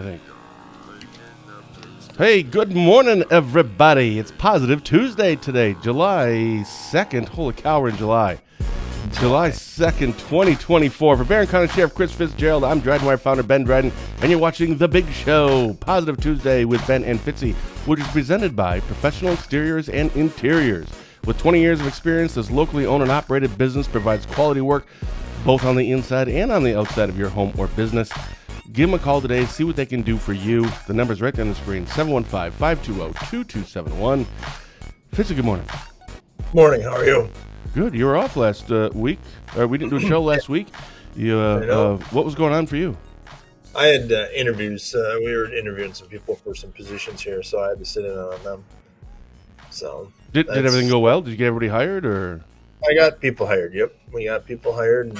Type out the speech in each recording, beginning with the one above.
I think. Hey, good morning, everybody. It's Positive Tuesday today, July 2nd. Holy cow, we're in July. July 2nd, 2024. For Barron County Sheriff Chris Fitzgerald, I'm Drydenwire founder Ben Dryden, and you're watching The Big Show, Positive Tuesday with Ben and Fitzy, which is presented by Professional Exteriors and Interiors. With 20 years of experience, this locally owned and operated business provides quality work both on the inside and on the outside of your home or business. Give them a call today, see what they can do for you. The number's right there on the screen, 715-520-2271. Fitzy, good morning. Morning, how are you? Good. You were off last week. We didn't do a show last week. What was going on for you? I had interviews. We were interviewing some people for some positions here, so I had to sit in on them. So Did everything go well? Did you get everybody hired, or? I got people hired. Yep, we got people hired, and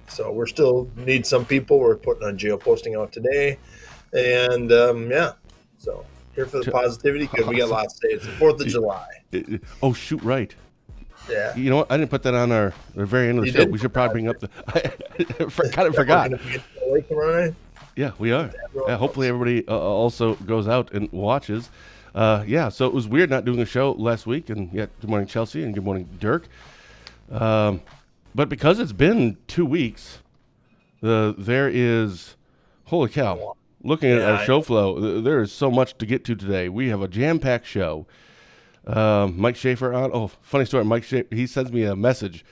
so we're still need some people. We're putting a geo posting out today, and so here for the positivity because we got lots to say. It's the 4th of July. Oh shoot! Right. Yeah. You know what? I didn't put that on the very end of the show. We should probably bring up the. I kind of forgot. Yeah, we are. Yeah, hopefully everybody also goes out and watches. So it was weird not doing a show last week. And yeah, good morning, Chelsea, and good morning, Dirk. But because it's been 2 weeks, there is, holy cow, looking at our show flow, there is so much to get to today. We have a jam-packed show. Mike Schaefer on. Oh, funny story. Mike Schaefer, he sends me a message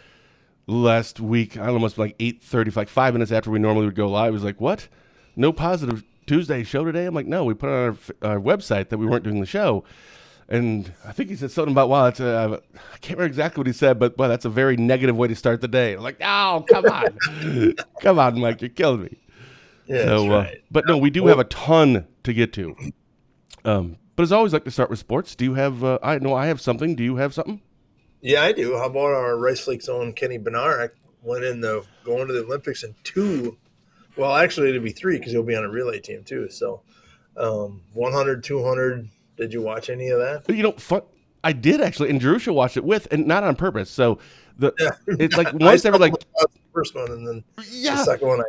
last week. I don't know, must be like 8:30, like 5 minutes after we normally would go live. He was like, "What? No Positive Tuesday show today?" I'm like, "No, we put on our website that we weren't doing the show." And I think he said something about, "Wow, it's I can't remember exactly what he said, but wow, that's a very negative way to start the day." I'm like, "Oh, come on, come on, Mike, you're killing me." Yeah, that's right. But no, we do have a ton to get to. But as always, like to start with sports. Do you have? I know I have something. Do you have something? Yeah, I do. How about our Rice Lake's own Kenny Bednarek went in going to the Olympics in 2. Well, actually, it'll be 3 because he'll be on a relay team too. So, 100, 200. Did you watch any of that? You know, I did actually, and Jerusha watched it with, and not on purpose. So it's like once every like the first one, and then the second one,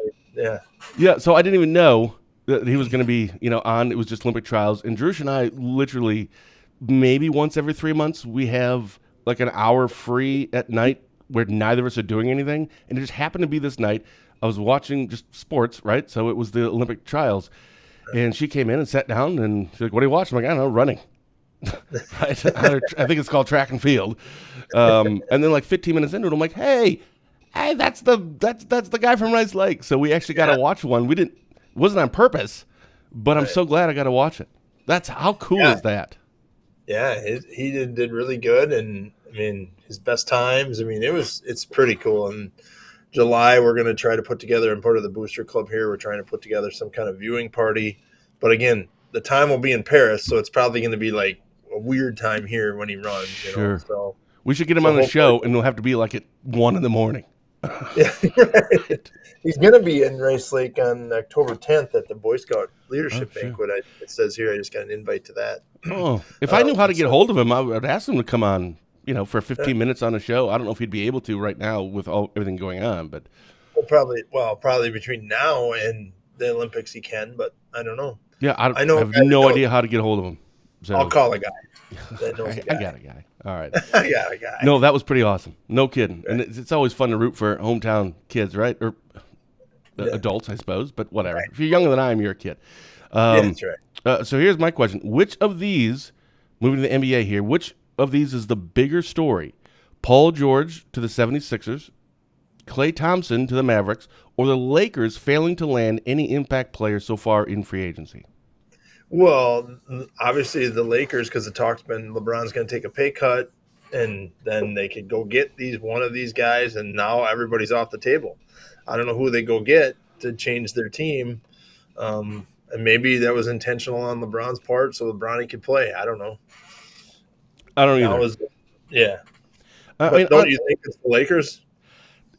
yeah. So I didn't even know that he was going to be on. It was just Olympic trials, and Jerusha and I literally maybe once every 3 months we have like an hour free at night where neither of us are doing anything, and it just happened to be this night. I was watching just sports, right? So it was the Olympic trials. And she came in and sat down, and she's like, "What are you watching?" I'm like, "I don't know, running." I think it's called track and field. And then like 15 minutes into it, I'm like, "Hey, that's the guy from Rice Lake." So we actually got to watch one. It wasn't on purpose, but I'm so glad I got to watch it. That's how cool is that? Yeah, he did really good, and I mean his best times. I mean it's pretty cool. And July, we're going to try to put together, and part of the Booster Club here, we're trying to put together some kind of viewing party. But again, the time will be in Paris, so it's probably going to be like a weird time here when he runs. Sure. So we should get him on the show, and it'll have to be like at 1 a.m. Yeah, right. He's going to be in Rice Lake on October 10th at the Boy Scout Leadership Banquet. It says here, I just got an invite to that. Oh, if I knew how to get a hold of him, I would ask him to come on. For 15 minutes on a show. I don't know if he'd be able to right now with everything going on, but probably between now and the Olympics he can, but I don't know. Yeah, I have no idea how to get a hold of him. So I'll call a guy. I got a guy. All right. I got a guy. No, that was pretty awesome. No kidding. And it's always fun to root for hometown kids, right? Or adults, I suppose, but whatever. If you're younger than I am, you're a kid. That's right. So here's my question. Which of these, moving to the NBA here, which of these is the bigger story? Paul George to the 76ers, Klay Thompson to the Mavericks, or the Lakers failing to land any impact players so far in free agency? Well, obviously the Lakers, because the talk's been LeBron's going to take a pay cut, and then they could go get one of these guys, and now everybody's off the table. I don't know who they go get to change their team, and maybe that was intentional on LeBron's part so LeBron could play. I don't know. I don't either. Don't you think it's the Lakers?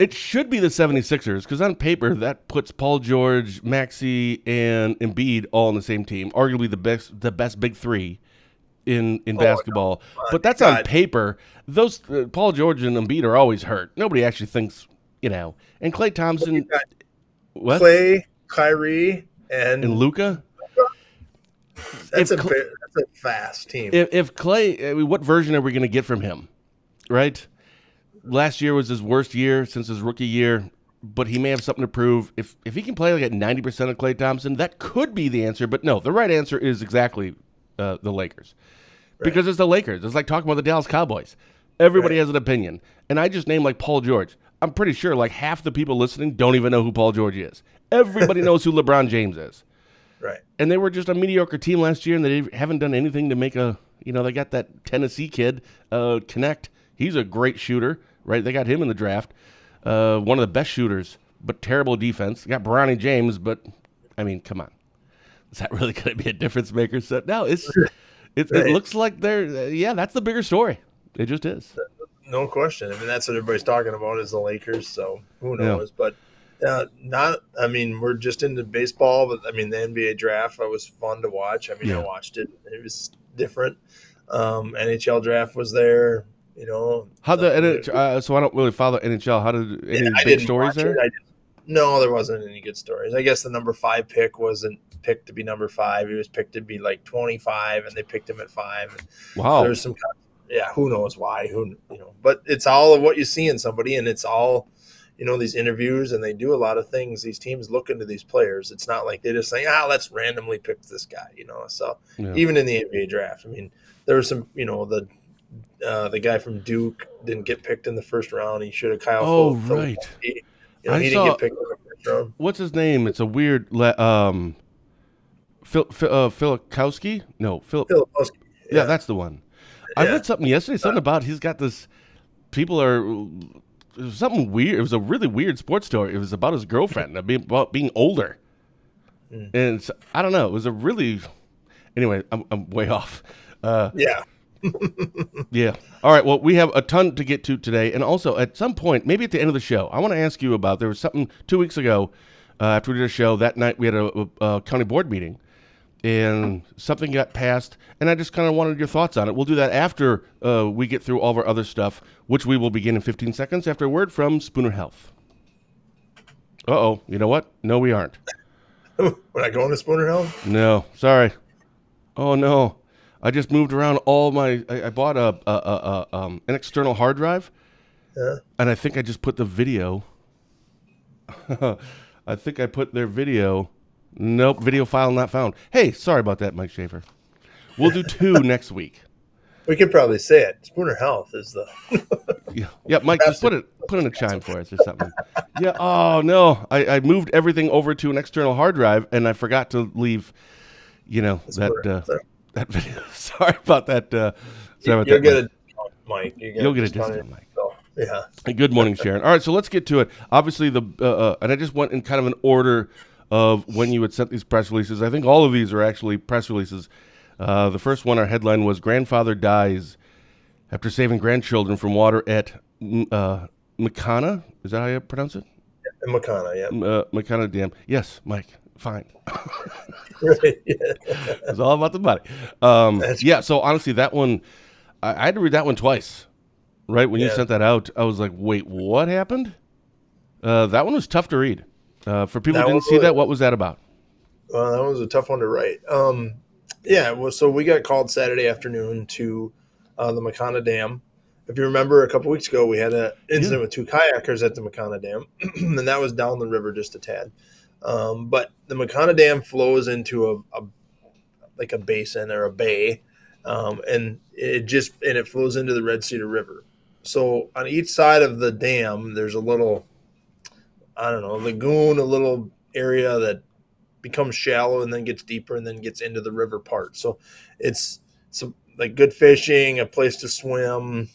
It should be the 76ers because on paper that puts Paul George, Maxey, and Embiid all on the same team. Arguably the best big three in basketball. But that's on paper. Those Paul George and Embiid are always hurt. Nobody actually thinks, And Klay Thompson. What? Klay, Kyrie, and Luka. That's a fast team. If Clay, I mean, what version are we going to get from him? Right? Last year was his worst year since his rookie year, but he may have something to prove. If he can play like at 90% of Klay Thompson, that could be the answer. But no, the right answer is exactly the Lakers. Because it's the Lakers. It's like talking about the Dallas Cowboys. Everybody has an opinion. And I just named like Paul George. I'm pretty sure like half the people listening don't even know who Paul George is. Everybody knows who LeBron James is. Right. And they were just a mediocre team last year, and they haven't done anything to make they got that Tennessee kid, Connect. He's a great shooter, right? They got him in the draft. One of the best shooters, but terrible defense. They got Bronny James, but, I mean, come on. Is that really going to be a difference maker? So, no, it looks like that's the bigger story. It just is. No question. I mean, that's what everybody's talking about is the Lakers, so who knows. Yeah. But we're just into baseball, but, I mean, the NBA draft was fun to watch. I mean, I watched it. It was different. NHL draft was there. So I don't really follow NHL. How did any big stories there? No, there wasn't any good stories. I guess the number 5 pick wasn't picked to be number 5. He was picked to be like 25, and they picked him at 5. Wow. There's some, who knows why? But it's all of what you see in somebody, and it's all, these interviews, and they do a lot of things. These teams look into these players. It's not like they just say, let's randomly pick this guy. So even in the NBA draft, I mean, there was some, the guy from Duke didn't get picked in the first round. He should have. Kyle. Oh, right. He didn't get picked in the first round. What's his name? It's a weird. Filipowski? No, Filipowski. Yeah, that's the one. I read something yesterday. Something about he's got this. People are. It was something weird. It was a really weird sports story. It was about his girlfriend, about being older. And I don't know. It was a really. Anyway, I'm way off. Yeah. All right. Well, we have a ton to get to today. And also, at some point, maybe at the end of the show, I want to ask you about, there was something 2 weeks ago after we did a show. That night, we had a county board meeting, and something got passed, and I just kind of wanted your thoughts on it. We'll do that after we get through all of our other stuff, which we will begin in 15 seconds after a word from Spooner Health. Uh-oh. You know what? No, we aren't. We're not going to Spooner Health? No. Sorry. Oh, no. I just moved around all my. I bought an external hard drive, and I think I just put the video. I think I put their video. Nope, video file not found. Hey, sorry about that, Mike Schaefer. We'll do 2 next week. We could probably say it. Spooner Health is the. Yeah, Mike, just put in a chime for us or something. Yeah. Oh no, I moved everything over to an external hard drive, and I forgot to leave. That video. Sorry about that. You'll get a discount, Mike. You'll get a discount, Mike. So, yeah. Good morning, Sharon. All right, so let's get to it. Obviously, and I just went in kind of an order of when you had sent these press releases. I think all of these are actually press releases. The first one, our headline was "Grandfather Dies After Saving Grandchildren from Water at Makana." Is that how you pronounce it? Makana, yeah. Makana Dam. Yes, Mike. Fine. Right, yeah. It's all about the money. So honestly, that one, I had to read that one twice. Right? When you sent that out, I was like, wait, what happened? That one was tough to read. For people who didn't see that, what was that about? Well, that was a tough one to write. So we got called Saturday afternoon to the Makana Dam. If you remember, a couple weeks ago, we had an incident with 2 kayakers at the Makana Dam, and that was down the river just a tad. But the Makana Dam flows into a basin or a bay, and it flows into the Red Cedar River. So on each side of the dam, there's a little, lagoon, a little area that becomes shallow and then gets deeper and then gets into the river part. So it's like good fishing, a place to swim,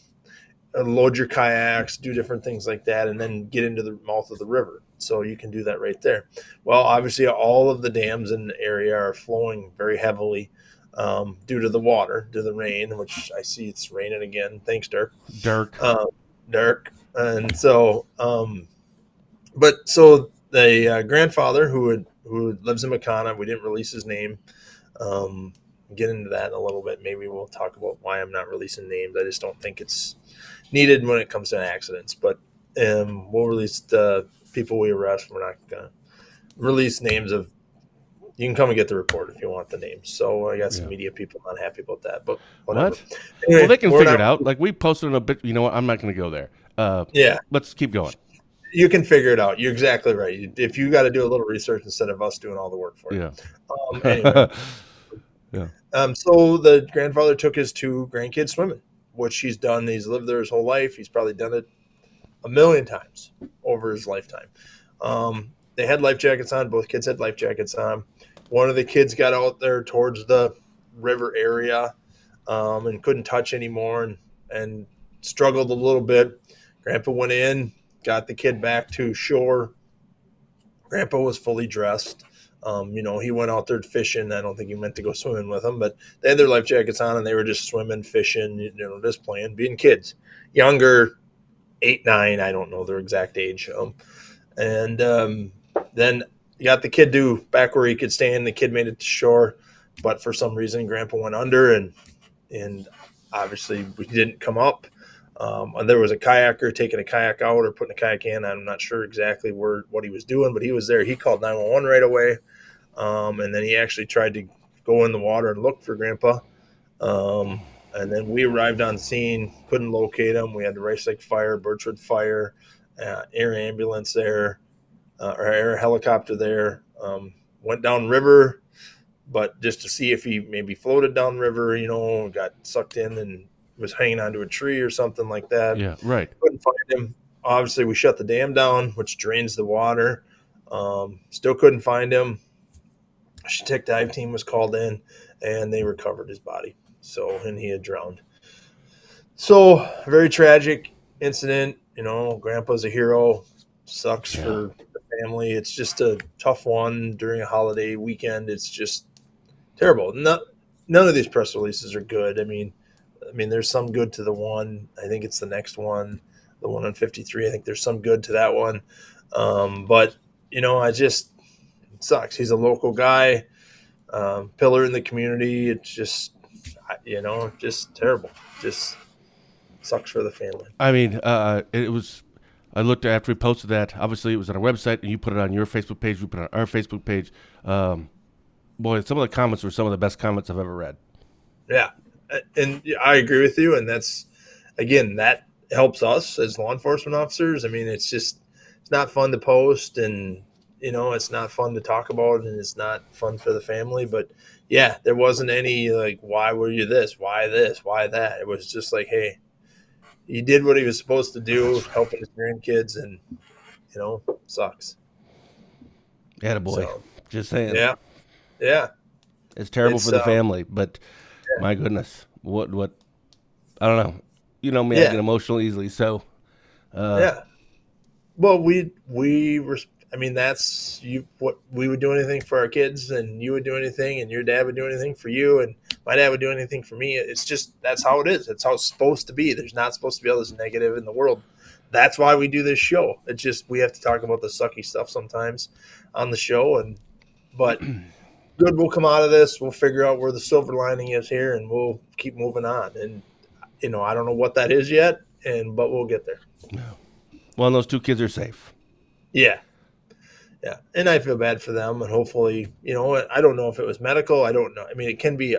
load your kayaks, do different things like that, and then get into the mouth of the river. So you can do that right there. Well, obviously, all of the dams in the area are flowing very heavily due to the water, due to the rain, which I see it's raining again. Thanks, Dirk. Dirk. And so, so the grandfather who lives in Makana, we didn't release his name. Get into that in a little bit. Maybe we'll talk about why I'm not releasing names. I just don't think it's needed when it comes to accidents. But we'll release the people we arrest. We're not going to release names of you can come and get the report if you want the names. So I got some media people not happy about that, but whatever. What? Anyway, well, they can figure it out. Like we posted on a bit. You know what? I'm not going to go there. Yeah. Let's keep going. You can figure it out. You're exactly right. If you got to do a little research instead of us doing all the work for you. Anyway. Yeah. So the grandfather took his 2 grandkids swimming, which he's done. He's lived there his whole life. He's probably done it a million times over his lifetime. They had life jackets on. Both kids had life jackets on. One of the kids got out there towards the river area and couldn't touch anymore and struggled a little bit. Grandpa went in, got the kid back to shore. Grandpa was fully dressed. He went out there fishing. I don't think he meant to go swimming with them, but they had their life jackets on and they were just swimming, fishing, just playing, being kids. Younger, 8, 9, I don't know their exact age. Then got the kid back where he could stand. The kid made it to shore, but for some reason, Grandpa went under and obviously we didn't come up. There was a kayaker taking a kayak out or putting a kayak in. I'm not sure exactly what he was doing, but he was there. He called 911 right away. And then he actually tried to go in the water and look for Grandpa. And then we arrived on scene, couldn't locate him. We had the Rice Lake Fire, Birchwood Fire, air ambulance there, or air helicopter there. Went down river, but just to see if he maybe floated down river, got sucked in and was hanging onto a tree or something like that. Yeah, right. Couldn't find him. Obviously, we shut the dam down, which drains the water. Still couldn't find him. Tech dive team was called in, and they recovered his body. And he had drowned. So, very tragic incident. Grandpa's a hero. Sucks for the family. It's just a tough one during a holiday weekend. It's just terrible. None of these press releases are good. I mean, there's some good to the one. I think it's the next one, the one on 53. I think there's some good to that one. But it sucks. He's a local guy, pillar in the community. It's just, just terrible. Just sucks for the family. I mean, it was. I looked after we posted that. Obviously, it was on our website, and you put it on your Facebook page. We put it on our Facebook page. Boy, some of the comments were some of the best comments I've ever read. Yeah, and I agree with you. And that's, again, that helps us as law enforcement officers. I mean, it's not fun to post, and it's not fun to talk about, and it's not fun for the family. But yeah, there wasn't any like, why were you this? Why that? It was just like, hey, he did what he was supposed to do, helping his grandkids, and sucks. Attaboy. So, just saying. Yeah. It's terrible for the family, but my goodness, what? I don't know. You know me, I get emotional easily. So, yeah. Well, we were. I mean, that's what we would do anything for our kids, and you would do anything, and your dad would do anything for you, and my dad would do anything for me. It's just, that's how it is. That's how it's supposed to be. There's not supposed to be all this negative in the world. That's why we do this show. It's just, we have to talk about the sucky stuff sometimes on the show, but good will come out of this. We'll figure out where the silver lining is here, and we'll keep moving on. And I don't know what that is yet, but we'll get there. Well, and those 2 kids are safe. Yeah. Yeah, and I feel bad for them, and hopefully, I don't know if it was medical. I don't know. I mean, it can be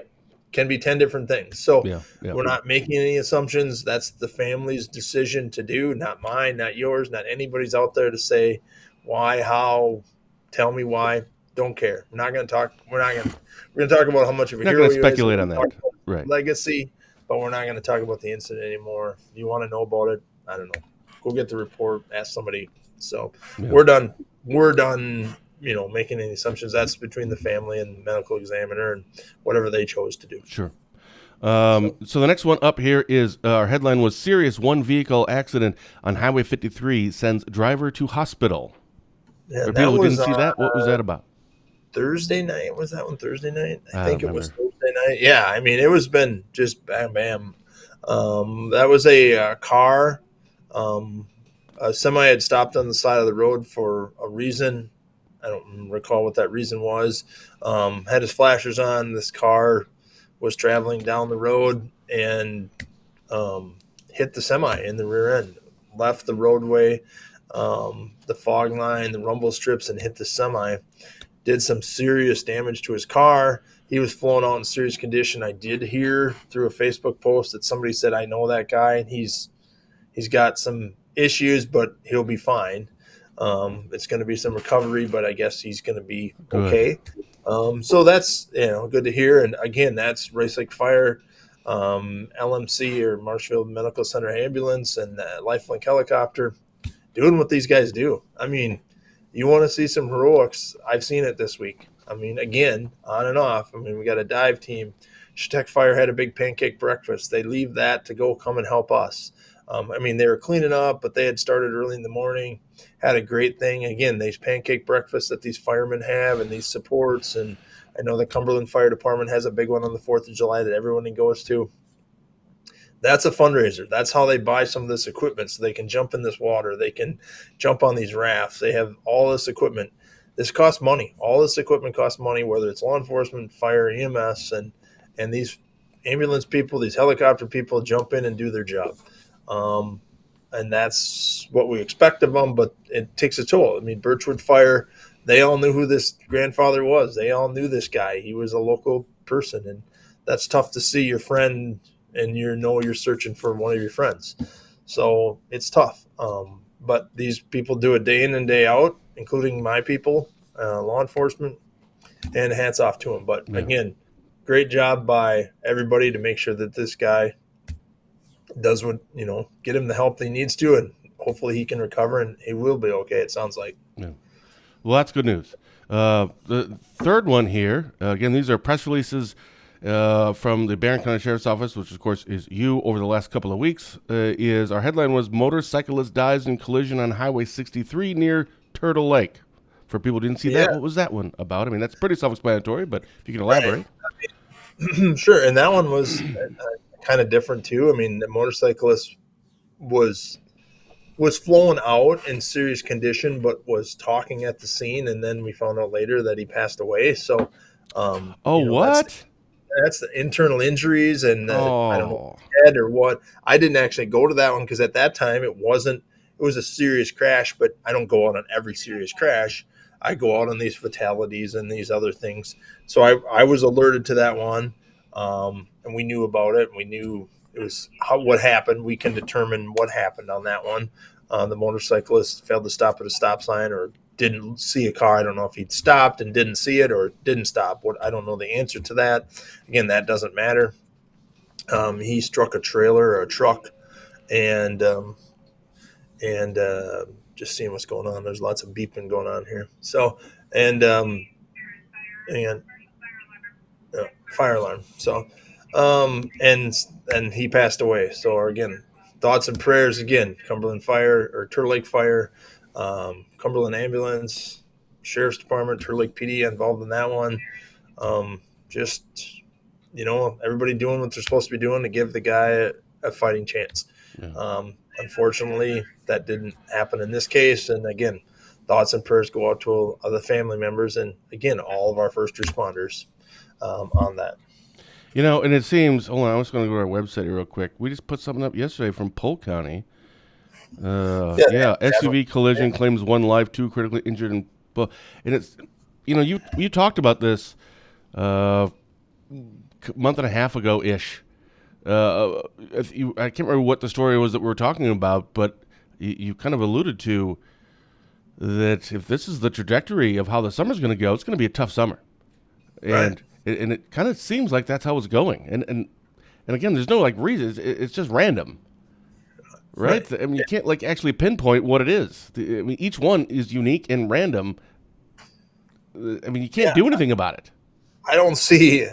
10 different things. So we're not making any assumptions. That's the family's decision to do, not mine, not yours, not anybody's out there to say why, how, tell me why. Don't care. We're going to talk about how much of a hero he is. Speculate on that. Right. Legacy, but we're not going to talk about the incident anymore. If you want to know about it, I don't know. Go get the report, ask somebody. So we're done. We're done, making any assumptions. That's between the family and the medical examiner and whatever they chose to do. Sure. So the next one up here is our headline was serious one vehicle accident on Highway 53 sends driver to hospital. Yeah, For people who didn't see that, what was that about? Thursday night. Was that one Thursday night? I think it was Thursday night. Yeah, I mean, it was been just bam, bam. That was a car. A semi had stopped on the side of the road for a reason. I don't recall what that reason was. Had his flashers on. This car was traveling down the road and hit the semi in the rear end. Left the roadway, the fog line, the rumble strips, and hit the semi. did some serious damage to his car. He was flown out in serious condition. I did hear through a Facebook post that somebody said, I know that guy, and he's got some issues, but he'll be fine. It's going to be some recovery, but I guess he's going to be okay. So that's good to hear. And again, that's Race Lake Fire, LMC or Marshfield Medical Center ambulance, and Lifelink helicopter doing what these guys do. I mean, you want to see some heroics? I've seen it this week. I mean, again, on and off. I mean, we got a dive team. Tech Fire had a big pancake breakfast. They leave that to go come and help us. I mean, they were cleaning up, but they had started early in the morning, had a great thing. Again, these pancake breakfasts that these firemen have and these supports. And I know the Cumberland Fire Department has a big one on the 4th of July that everyone goes to. That's a fundraiser. That's how they buy some of this equipment so they can jump in this water. They can jump on these rafts. They have all this equipment. This costs money. All this equipment costs money, whether it's law enforcement, fire, EMS, and these ambulance people, these helicopter people jump in and do their job. And that's what we expect of them, but it takes a toll. I mean, Birchwood Fire, they all knew who this grandfather was. They all knew this guy. He was a local person, and that's tough to see your friend and you're searching for one of your friends. So it's tough. But these people do it day in and day out, including my people, law enforcement, and hats off to them. But again, great job by everybody to make sure that this guy does what, get him the help that he needs to, and hopefully he can recover and he will be okay. It sounds like. Yeah. Well, that's good news. The third one here, again, these are press releases from the Barron County Sheriff's Office, which of course is you over the last couple of weeks. Is our headline was motorcyclist dies in collision on Highway 63 near Turtle Lake. For people who didn't see that, what was that one about? I mean, that's pretty self-explanatory, but if you can elaborate. Right. Sure. And that one was kind of different too. I mean, the motorcyclist was flown out in serious condition, but was talking at the scene, and then we found out later that he passed away. So, what? That's the internal injuries, and I don't know head or what. I didn't actually go to that one because at that time it was a serious crash, but I don't go out on every serious crash. I go out on these fatalities and these other things. So I was alerted to that one, and we knew about it. We knew it was what happened. We can determine what happened on that one. The motorcyclist failed to stop at a stop sign or didn't see a car. I don't know if he'd stopped and didn't see it or didn't stop. I don't know the answer to that. Again, that doesn't matter. He struck a trailer or a truck, and just seeing what's going on. There's lots of beeping going on here. So fire alarm. So and he passed away. So again, thoughts and prayers again. Cumberland Fire or Turtle Lake Fire. Cumberland Ambulance, Sheriff's Department, Turtle Lake PD involved in that one. Just, everybody doing what they're supposed to be doing to give the guy a fighting chance. Yeah. Unfortunately, that didn't happen in this case. And again, thoughts and prayers go out to other family members and, again, all of our first responders on that. And it seems, hold on, I was going to go to our website real quick. We just put something up yesterday from Polk County. SUV collision claims 1 life, 2 critically injured, and it's, you talked about this month and a half ago ish. I can't remember what the story was that we were talking about, but you kind of alluded to that if this is the trajectory of how the summer's going to go, it's going to be a tough summer, and it kind of seems like that's how it's going. And again, there's no reason. It's just random. Right? I mean, you can't actually pinpoint what it is. I mean, each one is unique and random. I mean, you can't do anything about it. I don't see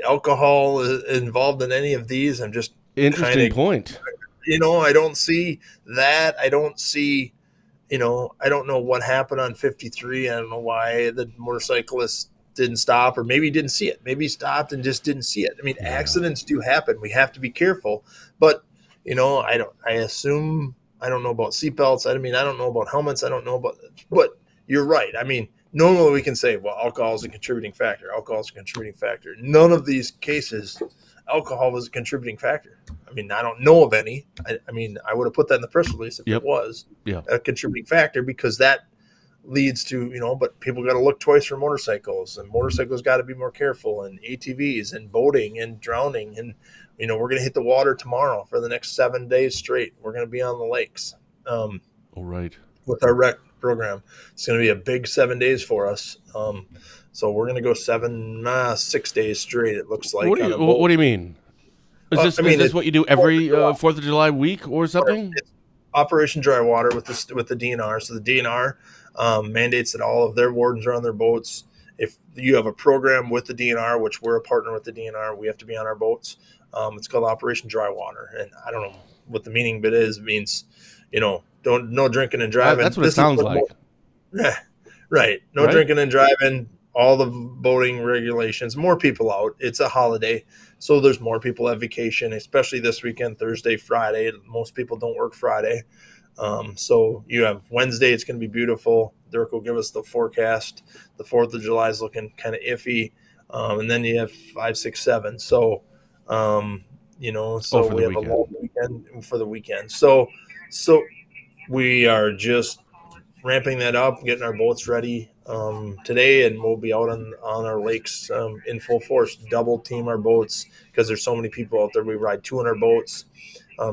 alcohol involved in any of these. I'm just interesting point. I don't see that. I don't see, I don't know what happened on 53. I don't know why the motorcyclist didn't stop, or maybe he didn't see it. Maybe he stopped and just didn't see it. I mean, accidents do happen. We have to be careful, but I assume I don't know about seatbelts. I don't know about helmets. I don't know about, but you're right. I mean, normally we can say, well, alcohol is a contributing factor. Alcohol is a contributing factor. None of these cases, alcohol was a contributing factor. I mean, I don't know of any. I mean, I would have put that in the press release if it was a contributing factor, because that leads to, but people got to look twice for motorcycles, and motorcycles got to be more careful, and ATVs and boating and drowning. And, we're going to hit the water tomorrow for the next 7 days straight. We're going to be on the lakes. All right. With our rec program. It's going to be a big 7 days for us. So we're going to go 6 days straight. It looks like. What do you mean? Is this what you do every 4th of July week or something? It's Operation Dry Water with the DNR. So the DNR mandates that all of their wardens are on their boats. If you have a program with the DNR, which we're a partner with the DNR, we have to be on our boats. It's called Operation Dry Water, and I don't know what the meaning of it is. It means, no drinking and driving. That's what it sounds like. Right. No drinking and driving. All the boating regulations. More people out. It's a holiday, so there's more people at vacation, especially this weekend, Thursday, Friday. Most people don't work Friday. So you have Wednesday. It's going to be beautiful. Dirk will give us the forecast. The 4th of July is looking kind of iffy. And then you have 5, 6, 7. So, we have a long weekend for the weekend. So we are just ramping that up, getting our boats ready today, and we'll be out on our lakes in full force. Double team our boats because there's so many people out there. We ride 200 boats,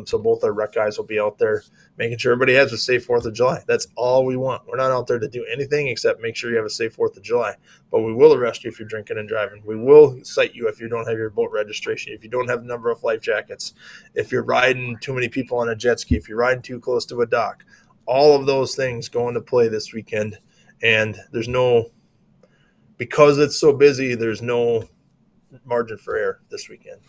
so both our rec guys will be out there making sure everybody has a safe 4th of July. That's all we want. We're not out there to do anything except make sure you have a safe 4th of July. But we will arrest you if you're drinking and driving. We will cite you if you don't have your boat registration, if you don't have a number of life jackets, if you're riding too many people on a jet ski, if you're riding too close to a dock. All of those things go into play this weekend. And because it's so busy, there's no margin for error this weekend.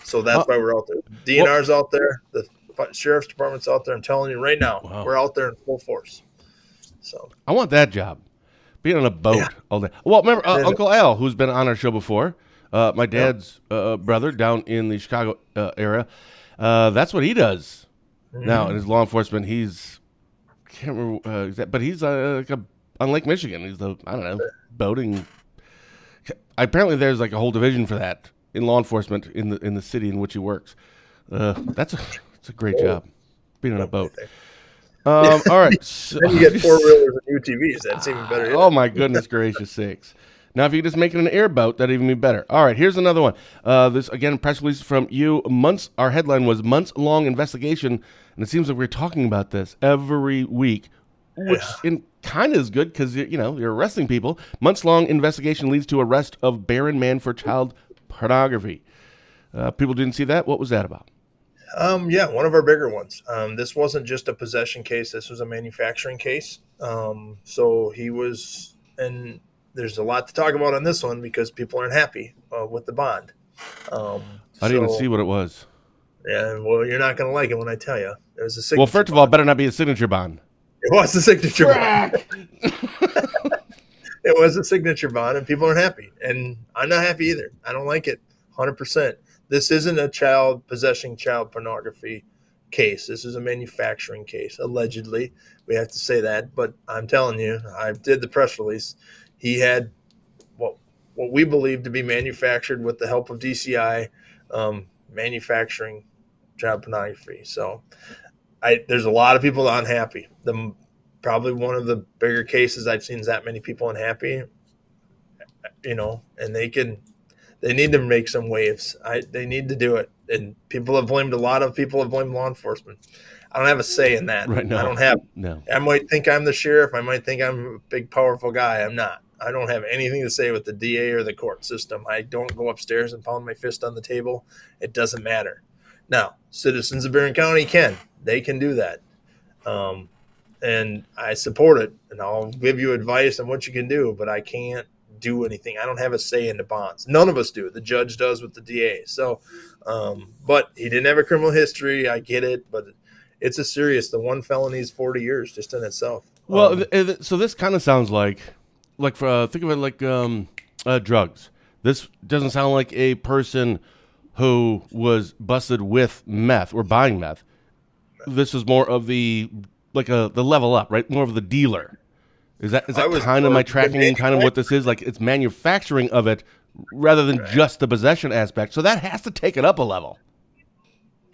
So that's why we're out there. DNR's out there. The sheriff's department's out there. I'm telling you right now, we're out there in full force. So I want that job, being on a boat all day. Well, remember Uncle Al, who's been on our show before, my dad's brother down in the Chicago area. That's what he does now in his law enforcement. Can't remember but he's on Lake Michigan. He's boating. Apparently, there's like a whole division for that in law enforcement in the city in which he works. It's a great job being on a boat. All right. So, then you get 4-wheelers and UTVs. That's even better. Oh my goodness gracious sakes! Now, if you could just make it an airboat, that'd even be better. All right, here's another one. This again, press release from you. Our headline was months-long investigation, and it seems like we're talking about this every week, which kind of is good because you're arresting people. Months-long investigation leads to arrest of barren man for child pornography. People didn't see that. What was that about? One of our bigger ones. This wasn't just a possession case. This was a manufacturing case. So he was, and there's a lot to talk about on this one because people aren't happy with the bond. I didn't even see what it was. Yeah, well, you're not going to like it when I tell you. It was a signature. Well, first of all, it better not be a signature bond. It was a signature bond. It was a signature bond, and people aren't happy. And I'm not happy either. I don't like it 100%. This isn't a child possessing child pornography case. This is a manufacturing case, allegedly. We have to say that. But I'm telling you, I did the press release. He had what we believe to be manufactured with the help of DCI, manufacturing child pornography. So there's a lot of people unhappy. Probably one of the bigger cases I've seen is that many people unhappy, and they need to make some waves. They need to do it. And a lot of people have blamed law enforcement. I don't have a say in that. Right, no. I don't have. No. I might think I'm the sheriff. I might think I'm a big, powerful guy. I'm not. I don't have anything to say with the DA or the court system. I don't go upstairs and pound my fist on the table. It doesn't matter. Now, citizens of Barron County they can do that. And I support it, and I'll give you advice on what you can do, but I can't do anything. I don't have a say in the bonds. None of us do. The judge does with the DA. So, but he didn't have a criminal history. I get it, but it's the one felony is 40 years just in itself. Well, so this kind of sounds like think of it like drugs. This doesn't sound like a person who was busted with meth or buying meth. This is more of the level up, right? More of the dealer. Is that kind of my tracking? Kind of what this is like? It's manufacturing of it rather than just the possession aspect. So that has to take it up a level.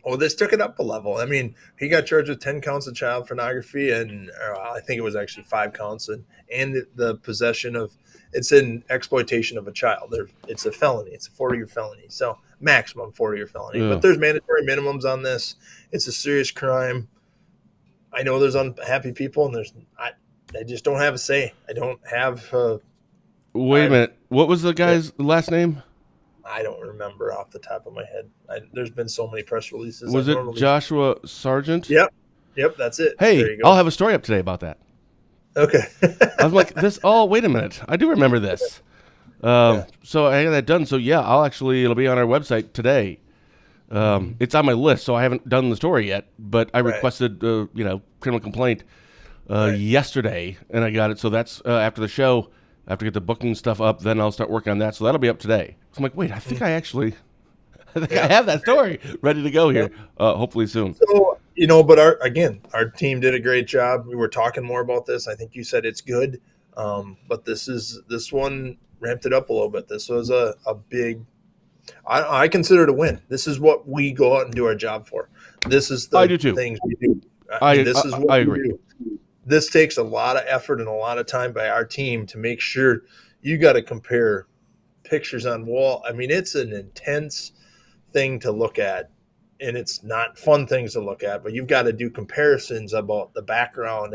Oh, this took it up a level. I mean, he got charged with 10 counts of child pornography, and I think it was actually 5 counts, and the possession of it's an exploitation of a child. It's a felony. It's a 40-year felony. So maximum 40-year felony. Yeah. But there's mandatory minimums on this. It's a serious crime. I know there's unhappy people, and I just don't have a say. I don't have. Wait a minute. What was the guy's last name? I don't remember off the top of my head. There's been so many press releases. Was it Joshua Sargent? Yep, that's it. Hey, there you go. I'll have a story up today about that. Okay. I'm like, wait a minute. I do remember this. So I got that done. So yeah, it'll be on our website today. It's on my list, so I haven't done the story yet, but I requested, criminal complaint yesterday, and I got it. So that's after the show. I have to get the booking stuff up, then I'll start working on that. So that'll be up today. So I'm like, wait, I think I have that story ready to go here. Hopefully soon. So, but our team did a great job. We were talking more about this. I think you said it's good. But this one ramped it up a little bit. This was a big, I consider it a win. This is what we go out and do our job for. This is the things we do. I agree. This takes a lot of effort and a lot of time by our team to make sure you got to compare pictures on wall. I mean, it's an intense thing to look at, and it's not fun things to look at, but you've got to do comparisons about the background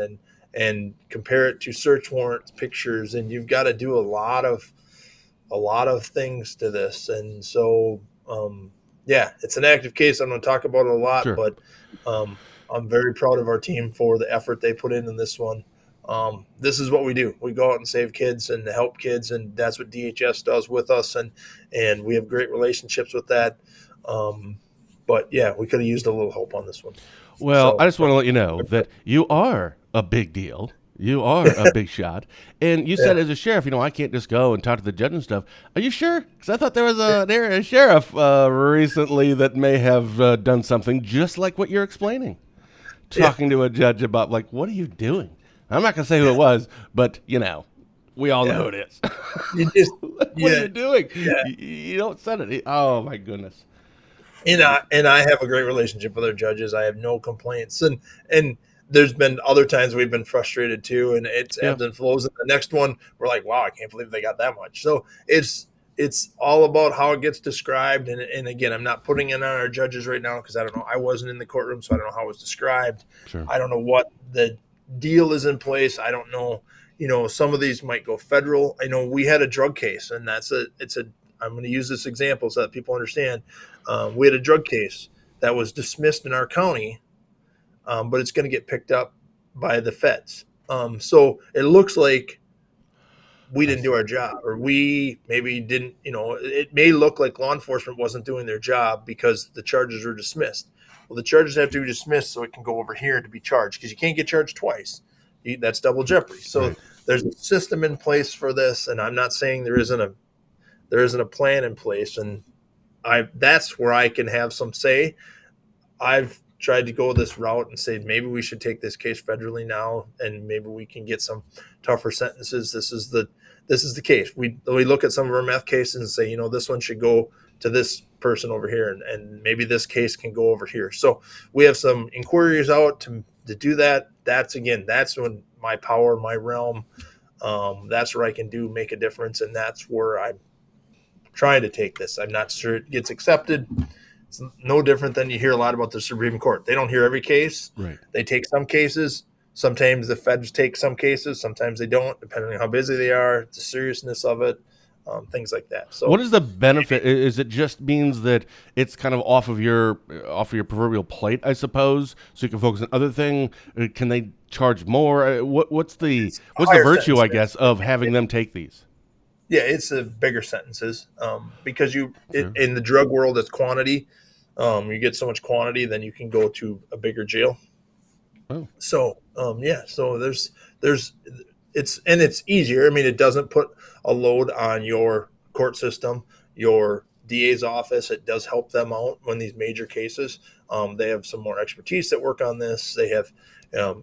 and compare it to search warrants pictures, and you've got to do a lot of things to this. And so it's an active case. I'm going to talk about it a lot, sure. But I'm very proud of our team for the effort they put in this one. This is what we do. We go out and save kids and help kids, and that's what DHS does with us, and we have great relationships with that. But yeah, we could have used a little help on this one. Well, I just want to let you know that you are a big deal. You are a big shot. And you said as a sheriff, I can't just go and talk to the judge and stuff. Are you sure? Because I thought there was a sheriff recently that may have done something just like what you're explaining. Talking to a judge about, like, what are you doing? I'm not going to say who it was, but, we all know who it is. What are you doing? Yeah. You don't set it. Oh, my goodness. And I have a great relationship with our judges. I have no complaints. And there's been other times we've been frustrated, too, and it's ebbs and flows. And the next one, we're like, wow, I can't believe they got that much. So it's all about how it gets described. And again, I'm not putting it on our judges right now because I don't know. I wasn't in the courtroom, so I don't know how it was described. Sure. I don't know what the deal is in place. I don't know. Some of these might go federal. I know we had a drug case, and I'm going to use this example so that people understand. We had a drug case that was dismissed in our county, but it's going to get picked up by the feds. So it looks like we didn't do our job, or we maybe didn't, it may look like law enforcement wasn't doing their job because the charges were dismissed. Well, the charges have to be dismissed so it can go over here to be charged, because you can't get charged twice. That's double jeopardy. So there's a system in place for this, and I'm not saying there isn't a plan in place, and that's where I can have some say. I've tried to go this route and say maybe we should take this case federally now, and maybe we can get some tougher sentences. This is the case. We look at some of our meth cases and say, this one should go to this person over here, and maybe this case can go over here. So we have some inquiries out to do that. That's when my power, my realm, that's where I can make a difference, and that's where I'm trying to take this. I'm not sure it gets accepted. It's no different than you hear a lot about the Supreme Court. They don't hear every case. Right. They take some cases. Sometimes the feds take some cases. Sometimes they don't, depending on how busy they are, the seriousness of it, things like that. So, what is the benefit? Is it just means that it's kind of off of your proverbial plate, I suppose, so you can focus on other things? Can they charge more? What's the virtue, I guess, of having them take these? Yeah, it's a bigger sentences because in the drug world, it's quantity. You get so much quantity, then you can go to a bigger jail. Oh. So so there's it's easier. I mean, it doesn't put a load on your court system, your DA's office. It does help them out when these major cases. They have some more expertise that work on this. They have.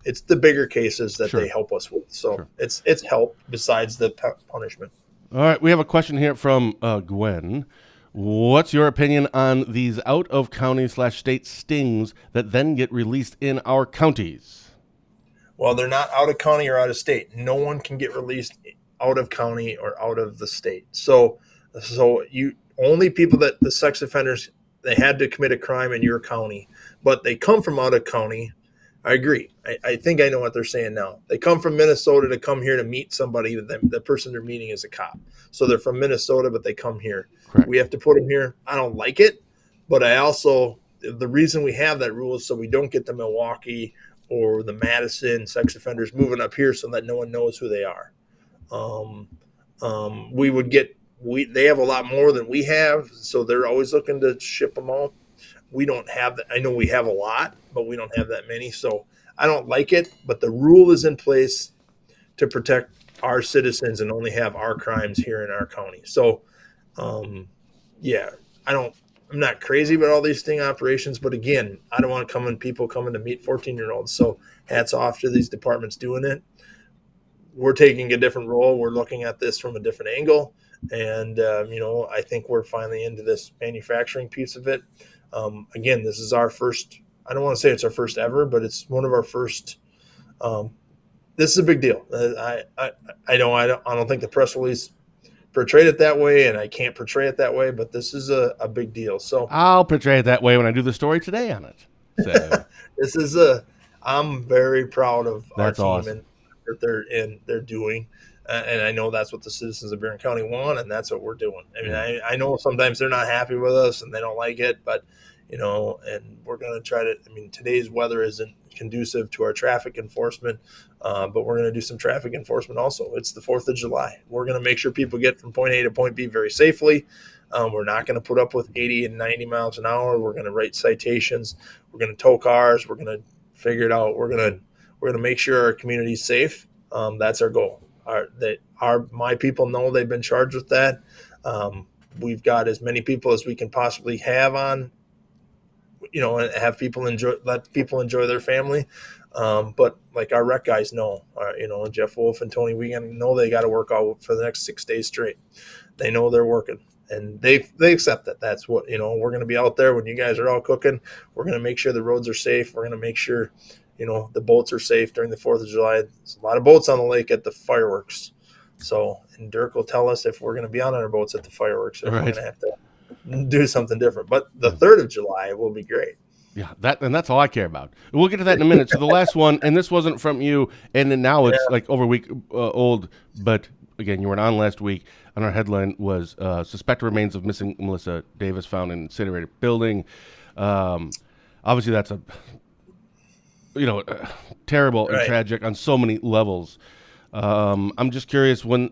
It's the bigger cases that they help us with. So it's help besides the punishment. All right, we have a question here from Gwen. What's your opinion on these out-of-county/state stings that then get released in our counties? Well, they're not out of county or out of state. No one can get released out of county or out of the state. So you only people that the sex offenders, they had to commit a crime in your county, but they come from out of county. I agree. I think I know what they're saying now. They come from Minnesota to come here to meet somebody. The person they're meeting is a cop. So they're from Minnesota, but they come here. Correct. We have to put them here. I don't like it, but I also, the reason we have that rule is so we don't get the Milwaukee or the Madison sex offenders moving up here so that no one knows who they are. We would get, they have a lot more than we have, so they're always looking to ship them out. We don't have that. I know we have a lot, but we don't have that many. So I don't like it, but the rule is in place to protect our citizens and only have our crimes here in our county. So, yeah, I'm not crazy about all these sting operations, but again, I don't want people coming to meet 14-year-olds. So hats off to these departments doing it. We're taking a different role. We're looking at this from a different angle. And, I think we're finally into this manufacturing piece of it. Again, this is our first, I don't want to say it's our first ever, but it's one of our first. This is a big deal. I don't think the press release portrayed it that way, and I can't portray it that way, but this is a big deal. So I'll portray it that way when I do the story today on it. So I'm very proud of our team awesome. and what they're doing. And I know that's what the citizens of Barron County want, and that's what we're doing. I mean, I know sometimes they're not happy with us and they don't like it, but and we're going to try to. I mean, today's weather isn't conducive to our traffic enforcement, but we're going to do some traffic enforcement also. It's the 4th of July. We're going to make sure people get from point A to point B very safely. We're not going to put up with 80 and 90 miles an hour. We're going to write citations. We're going to tow cars. We're going to figure it out. We're going to make sure our community's safe. That's our goal. My people know they've been charged with that. We've got as many people as we can possibly have on, and have people let people enjoy their family. But like our rec guys know, Jeff Wolf and Tony Wiegand know they got to work out for the next 6 days straight. They know they're working, and they accept that. That's what, we're going to be out there when you guys are all cooking. We're going to make sure the roads are safe. We're going to make sure the boats are safe during the 4th of July. There's a lot of boats on the lake at the fireworks. So, and Dirk will tell us if we're going to be on our boats at the fireworks, or if we're going to have to do something different. But the 3rd of July will be great. Yeah, that's all I care about. We'll get to that in a minute. So the last one, and this wasn't from you, and then now it's like over a week old, but again, you weren't on last week, and our headline was suspected remains of missing Melissa Davis found in incinerated building. Obviously, that's a terrible and tragic on so many levels. I'm just curious when,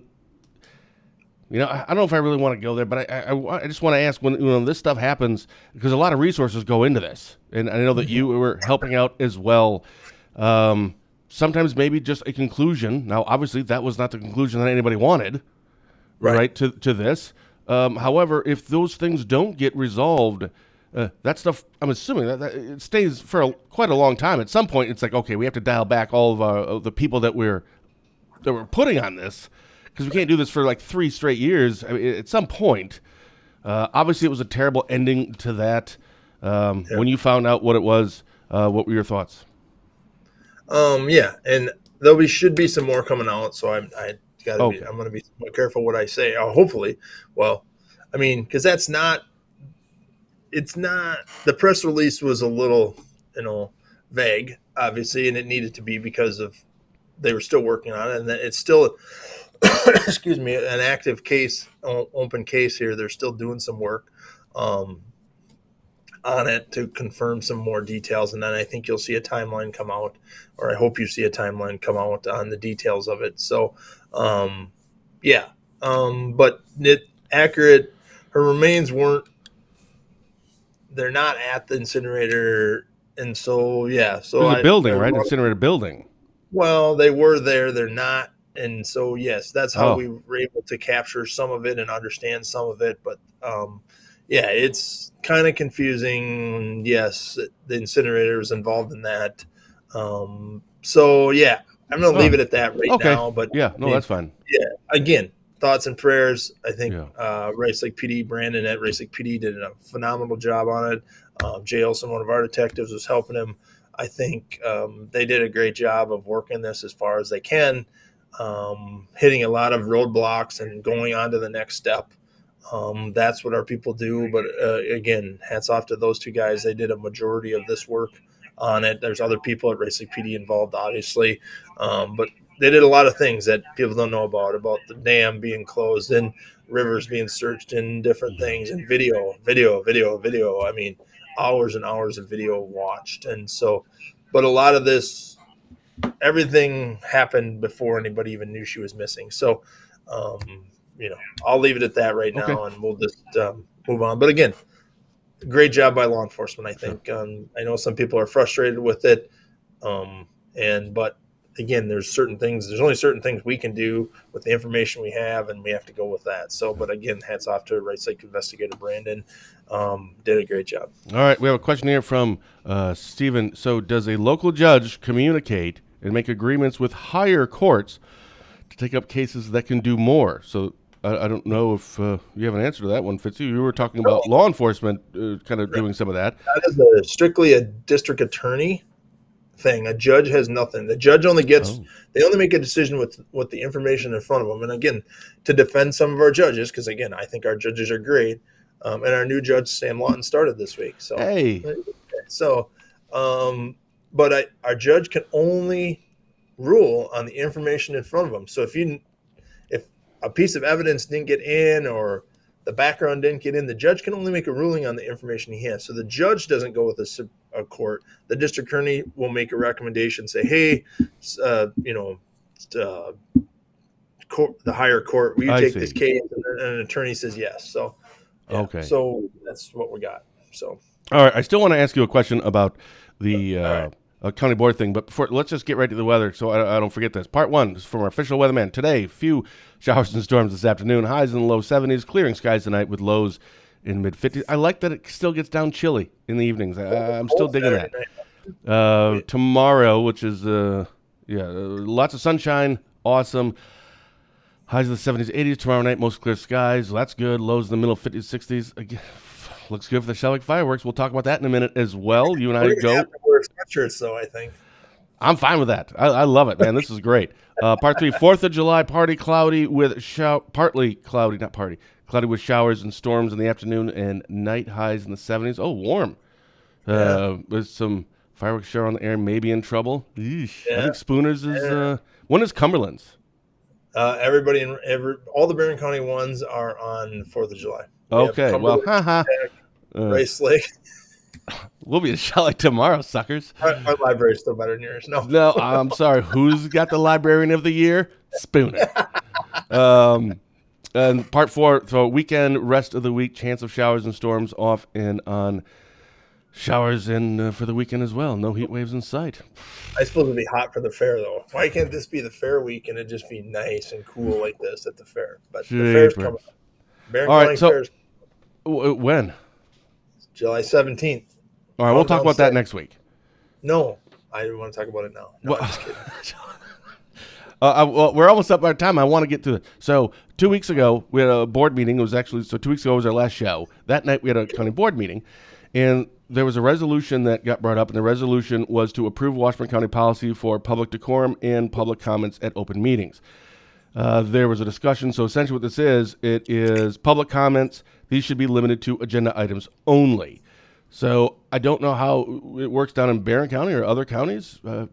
I don't know if I really want to go there, but I just want to ask when this stuff happens, because a lot of resources go into this, and I know that you were helping out as well. Sometimes maybe just a conclusion. Now, obviously, that was not the conclusion that anybody wanted, right? To this. However, if those things don't get resolved, that stuff, I'm assuming that it stays for quite a long time. At some point, it's like, okay, we have to dial back all of the people that we're putting on this, because we can't do this for like 3 straight years. I mean, at some point, obviously, it was a terrible ending to that. When you found out what it was, what were your thoughts? And there should be some more coming out, so I'm going to be more careful what I say. Hopefully, well, I mean, because it's not. The press release was a little, vague, obviously, and it needed to be because of they were still working on it, and it's still, excuse me, an active case, open case here. They're still doing some work on it to confirm some more details, and then I think you'll see a timeline come out, or I hope you see a timeline come out on the details of it. So, but it accurate. Her remains weren't. They're not at the incinerator, and so So there's a building, right? Incinerator building. Well, they were there. They're not, and so yes, that's how we were able to capture some of it and understand some of it. But it's kind of confusing. Yes, the incinerator is involved in that. I'm going to leave it at that now. But that's fine. Yeah, again, thoughts and prayers. I think Rice Lake PD, Brandon at Rice Lake PD did a phenomenal job on it. Jay Olson, one of our detectives, was helping him. I think they did a great job of working this as far as they can, hitting a lot of roadblocks and going on to the next step. That's what our people do. But again, hats off to those two guys. They did a majority of this work on it. There's other people at Rice Lake PD involved, obviously. But they did a lot of things that people don't know about the dam being closed and rivers being searched and different things, and video. I mean, hours and hours of video watched. And so, but a lot of this, everything happened before anybody even knew she was missing. So, I'll leave it at that right now, and we'll just move on. But again, great job by law enforcement, I think. I know some people are frustrated with it, but again, there's only certain things we can do with the information we have, and we have to go with that. So, but again, hats off to Rice Lake Investigator Brandon. Did a great job. All right, we have a question here from Stephen. So, does a local judge communicate and make agreements with higher courts to take up cases that can do more? So, I don't know if you have an answer to that one, Fitzy. You were talking about law enforcement kind of doing some of that. That is strictly a district attorney thing. A judge has nothing. The judge only gets they only make a decision with the information in front of them. And again, to defend some of our judges, because again, I think our judges are great. And our new judge Sam Lawton started this week. So but our judge can only rule on the information in front of them. So if a piece of evidence didn't get in or the background didn't get in, the judge can only make a ruling on the information he has. So the judge doesn't go with a court. The district attorney will make a recommendation, say, hey, the higher court, will you take this case? And an attorney says yes. So, so that's what we got. So, all right. I still want to ask you a question about the county board thing, but before, let's just get right to the weather so I don't forget this. Part 1 is from our official weatherman. Today, few showers and storms this afternoon, highs in the low 70s, clearing skies tonight with lows in mid-50s. I like that it still gets down chilly in the evenings. I'm still digging that. Tomorrow, which is, lots of sunshine, awesome. Highs in the 70s, 80s tomorrow night, most clear skies. So that's good. Lows in the middle 50s, 60s. Again, looks good for the Shellick fireworks. We'll talk about that in a minute as well. You and I go. Have to wear sweatshirts, though, I think. I'm fine with that. I love it, man. This is great. Part 3, 4th of July, partly cloudy with cloudy with showers and storms in the afternoon and night, highs in the 70s. Oh, warm. With some fireworks show on the air, maybe in trouble. I think Spooner's is, when is Cumberland's? All the Barron County ones are on 4th of July. Okay, well, Rice Lake. We'll be in Shellick tomorrow, suckers. Our library's still better than yours. No, I'm sorry. Who's got the Librarian of the Year? Spooner. And part 4, so weekend, rest of the week, chance of showers and storms off and on. Showers in for the weekend as well. No heat waves in sight. I suppose it'd be hot for the fair, though. Why can't this be the fair week and it just be nice and cool like this at the fair? But the fair's coming up. Barron County Fair's when? July 17th. All right, we'll talk about that next week. No, I didn't want to talk about it now. No, I'm just kidding. Well, we're almost up our time. I want to get to it. So 2 weeks ago, we had a board meeting. It was actually, 2 weeks ago was our last show. That night, we had a county board meeting, and there was a resolution that got brought up, and the resolution was to approve Washburn County policy for public decorum and public comments at open meetings. There was a discussion. So essentially what this is, it is public comments. These should be limited to agenda items only. So I don't know how it works down in Barron County or other counties, but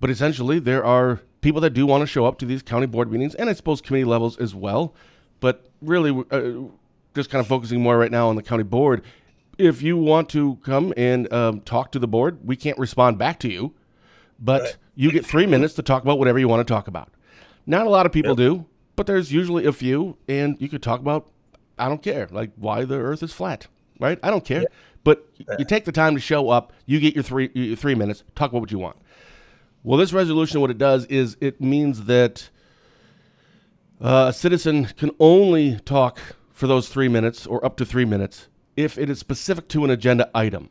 essentially there are people that do want to show up to these county board meetings, and I suppose committee levels as well. But really, just kind of focusing more right now on the county board. If you want to come and talk to the board, we can't respond back to you, but you get 3 minutes to talk about whatever you want to talk about. Not a lot of people do, but there's usually a few, and you could talk about, I don't care, like why the earth is flat, right? I don't care, but you take the time to show up, you get your 3 minutes, talk about what you want. Well, this resolution, what it does is it means that a citizen can only talk for those 3 minutes or up to 3 minutes if it is specific to an agenda item.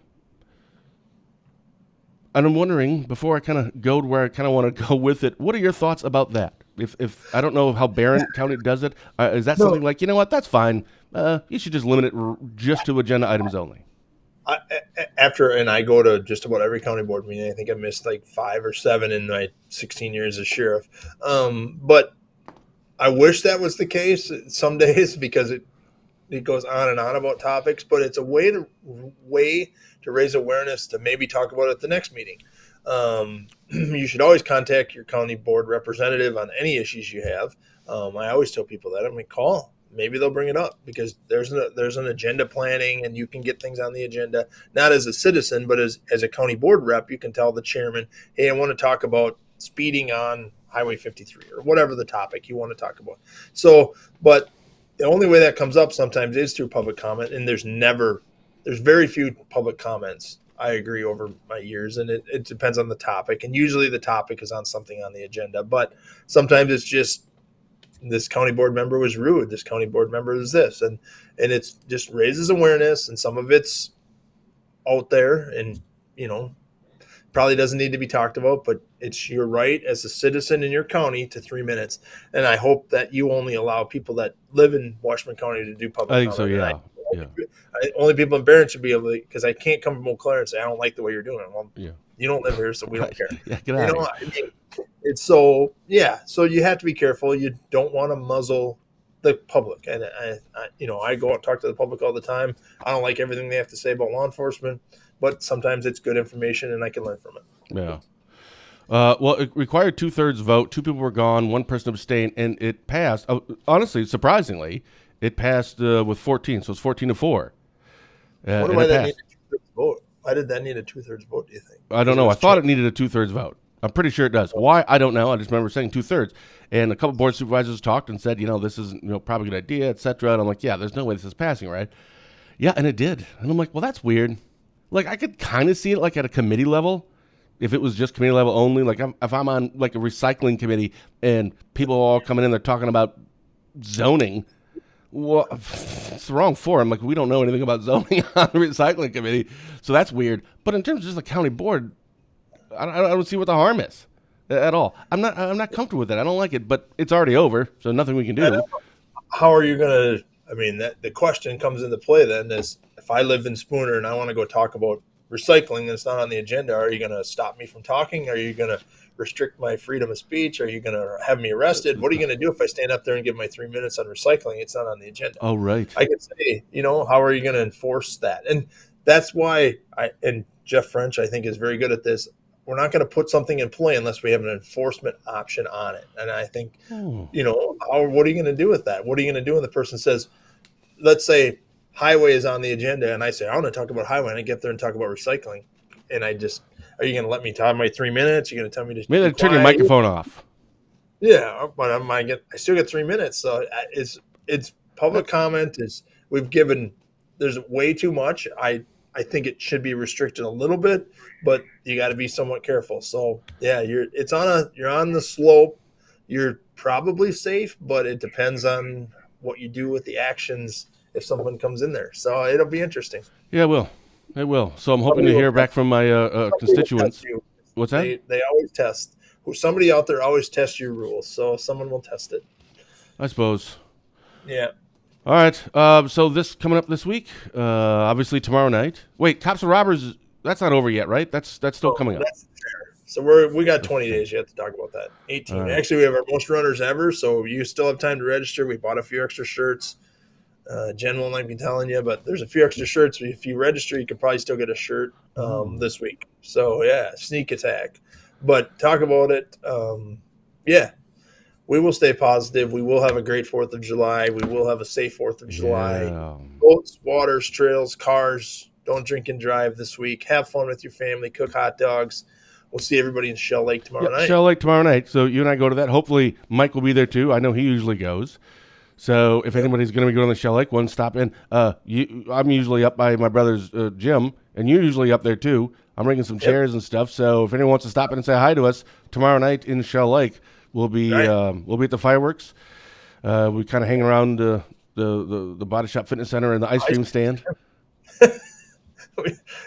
And I'm wondering, before I kind of go to where I kind of want to go with it, what are your thoughts about that? If I don't know how Barron County does it, is that something like, you know what, that's fine. You should just limit it just to agenda items only. And I go to just about every county board meeting. I think I missed like 5 or 7 in my 16 years as sheriff. But I wish that was the case some days, because it goes on and on about topics, but it's a way to raise awareness to maybe talk about it at the next meeting. You should always contact your county board representative on any issues you have. I always tell people that. I'm like, call. Maybe they'll bring it up, because there's an agenda planning, and you can get things on the agenda, not as a citizen, but as a county board rep. You can tell the chairman, hey, I want to talk about speeding on Highway 53, or whatever the topic you want to talk about. So, but the only way that comes up sometimes is through public comment, and there's very few public comments. I agree, over my years, and it depends on the topic, and usually the topic is on something on the agenda, but sometimes it's just, this county board member was rude, this county board member is this, and it's just raises awareness, and some of it's out there, and probably doesn't need to be talked about, but it's your right as a citizen in your county to 3 minutes. And I hope that you only allow people that live in Washburn County to do public comment. I think so, yeah. Only people in Barron should be able to, because I can't come from Eau Claire and say, I don't like the way you're doing it. Well, you don't live here, so we don't care. Yeah, get out of here. I mean, it's so you have to be careful. You don't want to muzzle the public. And I go out and talk to the public all the time. I don't like everything they have to say about law enforcement, but sometimes it's good information and I can learn from it. Yeah. Well, it required 2/3 vote. 2 people were gone. 1 person abstained, and it passed. Honestly, surprisingly, it passed with 14, so it's 14-4. Why that need a 2/3 vote? Why did that need a 2/3 vote, do you think? I don't know. I thought it needed a 2/3 vote. I'm pretty sure it does. Why? I don't know. I just remember saying 2/3. And a couple board supervisors talked and said, this is probably a good idea, et cetera. And I'm like, yeah, there's no way this is passing, right? Yeah, and it did. And I'm like, well, that's weird. Like, I could kind of see it like at a committee level, if it was just committee level only. Like, if I'm on like a recycling committee and people are all coming in, they're talking about zoning. Well, it's the wrong forum. Like, we don't know anything about zoning on the recycling committee, so that's weird. But in terms of just the county board, I don't see what the harm is at all. I'm not comfortable with it. I don't like it, but it's already over, so nothing we can do. How are you gonna? I mean, the question comes into play then is, if I live in Spooner and I want to go talk about recycling and it's not on the agenda, are you going to stop me from talking? Are you going to restrict my freedom of speech? Are you going to have me arrested? What are you going to do if I stand up there and give my 3 minutes on recycling? It's not on the agenda. Oh, right. I could say, how are you going to enforce that? And that's why and Jeff French, I think, is very good at this. We're not going to put something in play unless we have an enforcement option on it. And I think, what are you going to do with that? What are you going to do when the person says, let's say highway is on the agenda, and I say, I want to talk about highway, and I get there and talk about recycling. And are you going to let me talk my 3 minutes? You're going to tell me to maybe turn your microphone off. Yeah, but I still get 3 minutes. So it's public comment there's way too much. I think it should be restricted a little bit, but you got to be somewhat careful. So yeah, you're on the slope. You're probably safe, but it depends on what you do with the actions if someone comes in there. So it'll be interesting. Yeah, it will. So I'm hoping to hear back from my constituents. What's that? They always test. Somebody out there always tests your rules, so someone will test it. I suppose. Yeah. All right. So this coming up this week, obviously tomorrow night. Wait, Cops and Robbers, that's not over yet, right? That's still coming up. That's fair. So we got 20 days yet to talk about that. 18. Right. Actually, we have our most runners ever, so you still have time to register. We bought a few extra shirts. Jen won't like me telling you, but there's a few extra shirts. If you register, you could probably still get a shirt this week. So, yeah, sneak attack. But talk about it. We will stay positive. We will have a great 4th of July. We will have a safe 4th of July. Boats, waters, trails, cars. Don't drink and drive this week. Have fun with your family. Cook hot dogs. We'll see everybody in Shell Lake tomorrow night. Shell Lake tomorrow night. So you and I go to that. Hopefully Mike will be there too. I know he usually goes. So if anybody's going to be going to Shell Lake, one stop in. I'm usually up by my brother's gym, and you're usually up there too. I'm bringing some chairs and stuff. So if anyone wants to stop in and say hi to us tomorrow night in Shell Lake, we'll be at the fireworks. We kind of hang around the Body Shop Fitness Center and the ice cream stand.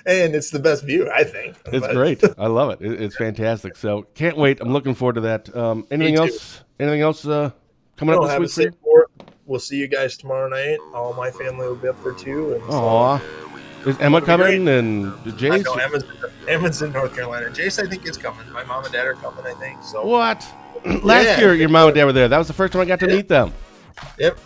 And it's the best view, I think. It's great. I love it. It's fantastic. So can't wait. I'm looking forward to that. Anything else Anything else coming up this week for you? We'll see you guys tomorrow night. All my family will be up there too. Aww. Is Emma coming and Jace? No, Emma's in North Carolina. Jace, I think, is coming. My mom and dad are coming, I think. So what? Last year, your mom and dad were there. That was the first time I got to meet them. Yep,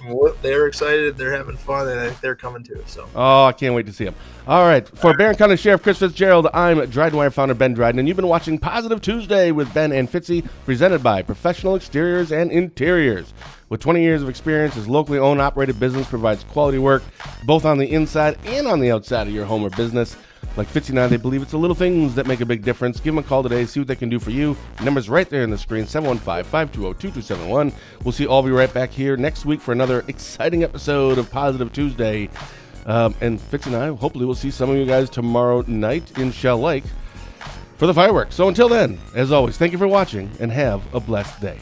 they're excited. They're having fun, and I think they're coming too. So. Oh, I can't wait to see them. All right, for Barron County Sheriff Chris Fitzgerald, I'm Dryden Wire founder Ben Dryden, and you've been watching Positive Tuesday with Ben and Fitzy, presented by Professional Exteriors and Interiors. With 20 years of experience, his locally owned, operated business provides quality work both on the inside and on the outside of your home or business. Like Fitzy and I, they believe it's the little things that make a big difference. Give them a call today, see what they can do for you. The number's right there on the screen, 715-520-2271. We'll see all of you right back here next week for another exciting episode of Positive Tuesday. And Fitzy and I, hopefully we'll see some of you guys tomorrow night in Shell Lake for the fireworks. So until then, as always, thank you for watching and have a blessed day.